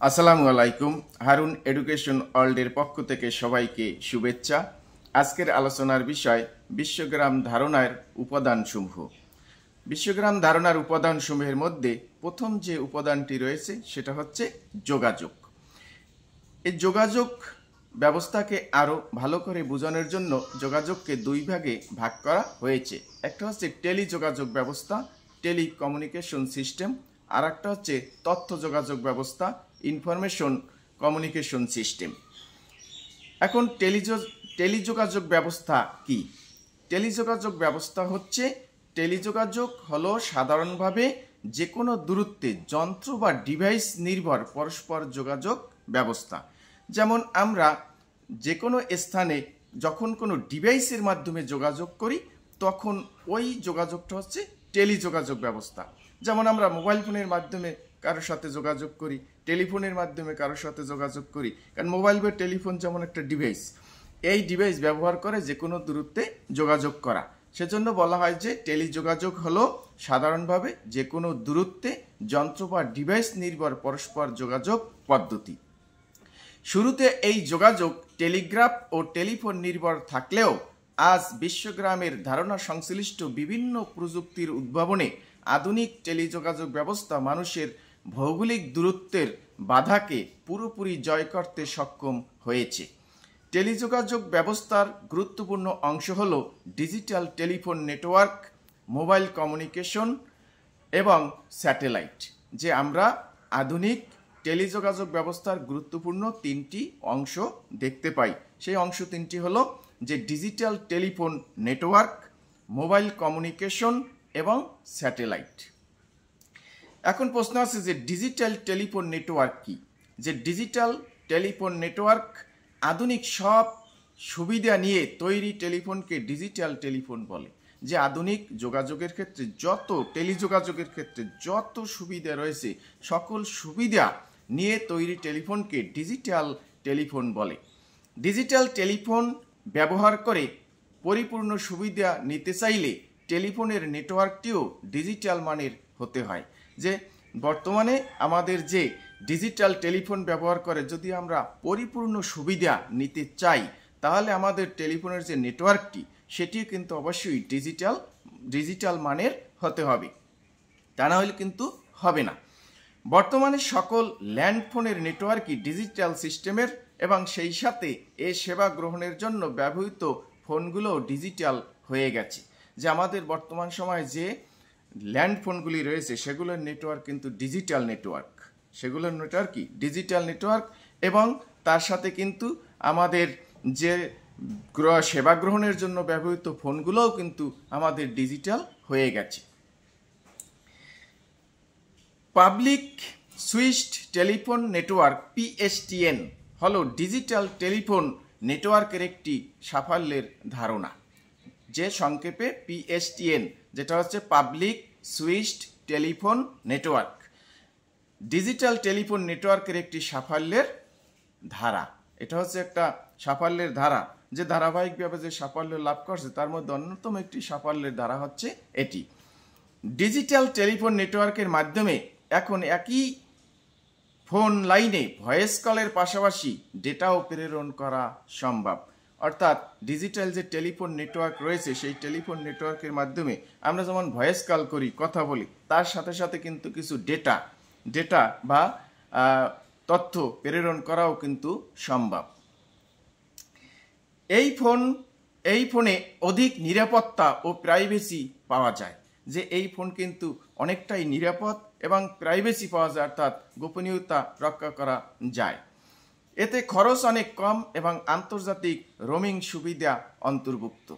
আসসালামু আলাইকুম। হারুন এডুকেশন ওয়ার্ল্ডের পক্ষ থেকে সবাইকে শুভেচ্ছা। আজকের আলোচনার বিষয় বিশ্বগ্রাম ধারণার উপাদানসমূহ। বিশ্বগ্রাম ধারণার উপাদানসমূহের মধ্যে প্রথম যে উপাদানটি রয়েছে সেটা হচ্ছে যোগাযোগ। এই যোগাযোগ ব্যবস্থাকে আরও ভালো করে বোঝানোর জন্য যোগাযোগকে দুই ভাগে ভাগ করা হয়েছে। একটা হচ্ছে টেলিযোগাযোগ ব্যবস্থা, টেলিকমিউনিকেশন সিস্টেম, আর একটা হচ্ছে তথ্য যোগাযোগ ব্যবস্থা, ইনফরমেশন কমিউনিকেশন সিস্টেম। এখন টেলিযোগাযোগ ব্যবস্থা কি? টেলিযোগাযোগ ব্যবস্থা হচ্ছে, টেলিযোগাযোগ হলো সাধারণভাবে যে কোনো দূরত্বে যন্ত্র বা ডিভাইস নির্ভর পরস্পর যোগাযোগ ব্যবস্থা। যেমন আমরা যে কোনো স্থানে যখন কোনো ডিভাইসের মাধ্যমে যোগাযোগ করি তখন ওই যোগাযোগটা হচ্ছে টেলিযোগাযোগ ব্যবস্থা। যেমন আমরা মোবাইল ফোনের মাধ্যমে কারোর সাথে যোগাযোগ করি, টেলিফোনের মাধ্যমে কারোর সাথে যোগাযোগ করি, কারণ মোবাইল বা টেলিফোন যেমন একটা ডিভাইস, এই ডিভাইস ব্যবহার করে যে কোনো দূরত্বে যোগাযোগ করা। সেজন্য বলা হয় যে টেলিযোগাযোগ হলো সাধারণভাবে যে কোনো দূরত্বে যন্ত্র বা ডিভাইস নির্ভর পরস্পর যোগাযোগ পদ্ধতি। শুরুতে এই যোগাযোগ টেলিগ্রাফ ও টেলিফোন নির্ভর থাকলেও আজ বিশ্বগ্রামের ধারণা সংশ্লিষ্ট বিভিন্ন প্রযুক্তির উদ্ভাবনে আধুনিক টেলিযোগাযোগ ব্যবস্থা মানুষের ভৌগোলিক দূরত্বের বাধাকে পুরোপুরি জয় করতে সক্ষম হয়েছে। টেলিযোগাযোগ ব্যবস্থার গুরুত্বপূর্ণ অংশ হল digital telephone network, mobile communication এবং স্যাটেলাইট। যে আমরা আধুনিক টেলিযোগাযোগ ব্যবস্থার গুরুত্বপূর্ণ তিনটি অংশ দেখতে পাই। সেই অংশ তিনটি হলো যে digital telephone network, mobile communication এবং স্যাটেলাইট। এখন প্রশ্ন আছে যে ডিজিটাল টেলিফোন নেটওয়ার্ক কি? যে ডিজিটাল টেলিফোন নেটওয়ার্ক আধুনিক সব সুবিধা নিয়ে তৈরি টেলিফোনকে ডিজিটাল টেলিফোন বলে। যে আধুনিক যোগাযোগের ক্ষেত্রে টেলিযোগাযোগের ক্ষেত্রে যত সুবিধা রয়েছে সকল সুবিধা নিয়ে তৈরি টেলিফোনকে ডিজিটাল টেলিফোন বলে। ডিজিটাল টেলিফোন ব্যবহার করে পরিপূর্ণ সুবিধা নিতে চাইলে টেলিফোনের নেটওয়ার্কটিও ডিজিটাল মানের হতে হয়। যে বর্তমানে আমাদের যে ডিজিটাল টেলিফোন ব্যবহার করে যদি আমরা পরিপূর্ণ সুবিধা নিতে চাই তাহলে আমাদের টেলিফোনের যে নেটওয়ার্কটি সেটি কিন্তু অবশ্যই ডিজিটাল মানের হতে হবে, তা না হলে কিন্তু হবে না। বর্তমানে সকল ল্যান্ডফোনের নেটওয়ার্কই ডিজিটাল সিস্টেমের এবং সেই সাথে এ সেবা গ্রহণের জন্য ব্যবহৃত ফোনগুলো ডিজিটাল হয়ে গেছে। যে আমাদের বর্তমান সময়ে যে ল্যান্ডফোনগুলি রয়েছে সেগুলোর নেটওয়ার্ক কিন্তু ডিজিটাল নেটওয়ার্ক, সেগুলোর নেটওয়ার্ক কি ডিজিটাল নেটওয়ার্ক, এবং তার সাথে কিন্তু আমাদের যে সেবা গ্রহণের জন্য ব্যবহৃত ফোনগুলোও কিন্তু আমাদের ডিজিটাল হয়ে গেছে। Public switched telephone network PSTN হলো ডিজিটাল টেলিফোন নেটওয়ার্কের একটি সাফল্যের ধারণা। যে সংক্ষেপে PSTN, যেটা হচ্ছে public switched telephone network, digital telephone নেটওয়ার্কের একটি সাফল্যের ধারা। এটা হচ্ছে একটা সাফল্যের ধারা, যে ধারাবাহিকভাবে যে সাফল্য লাভ করছে তার মধ্যে অন্যতম একটি সাফল্যের ধারা হচ্ছে এটি। ডিজিটাল টেলিফোন নেটওয়ার্কের মাধ্যমে এখন একই ফোন লাইনে ভয়েস কলের পাশাপাশি ডেটাও প্রেরণ করা সম্ভব। অর্থাৎ ডিজিটাল যে টেলিফোন নেটওয়ার্ক রয়েছে সেই টেলিফোন নেটওয়ার্কের মাধ্যমে আমরা যেমন ভয়েস কল করি, কথা বলি, তার সাথে সাথে কিন্তু কিছু ডেটা বা তথ্য প্রেরণ করাও কিন্তু সম্ভব। এই ফোনে অধিক নিরাপত্তা ও প্রাইভেসি পাওয়া যায়। যে এই ফোন কিন্তু অনেকটাই নিরাপদ এবং প্রাইভেসি পাওয়া যায়, অর্থাৎ গোপনীয়তা রক্ষা করা যায়। এতে খরচ অনেক কম এবং আন্তর্জাতিক রোমিং সুবিধা অন্তর্ভুক্ত।